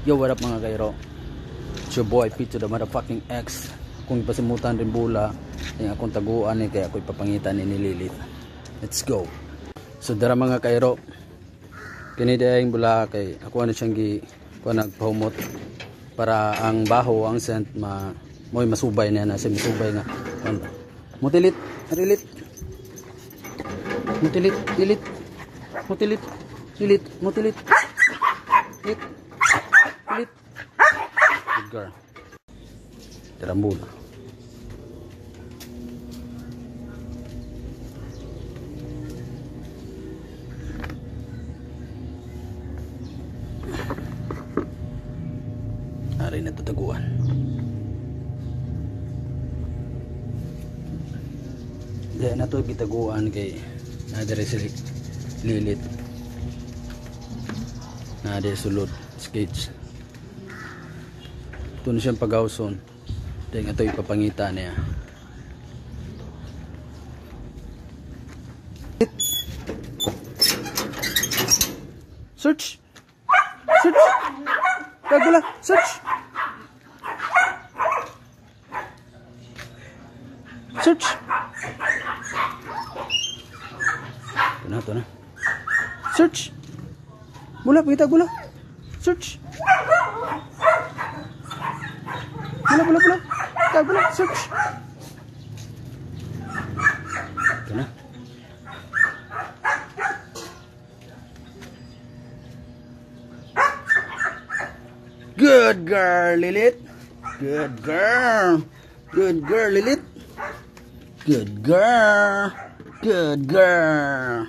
Yo, what up mga kairo? It's your boy Pito the motherfucking X. Kung pasimutan rin bula, yung akong taguan eh, kaya ako'y papangitan ni Lilith. Let's go. So dara mga kairo, kinidayang bula kay ako na siyang nagpahumot para ang baho, ang scent mo'y masubay na siya, masubay nga. Mutilit, rilit. Mutilit, lilit. Mutilit, lilit, mutilit. Lilit. Lilit. Good girl. Terambul. Ari na tataguan. Diyan na to gitaguan kay nadire si Lilith. Nadire sulod skates. Ito na siyang pagawson. Dahil ito ipapangita niya. Search! Search! Kagula! Search! Search! Ito na. Search! Gula, pakita gula. Search! Bula. Bula. Search. Ito na. Good girl, Lilith. Good girl. Good girl, Lilith. Good girl. Good girl.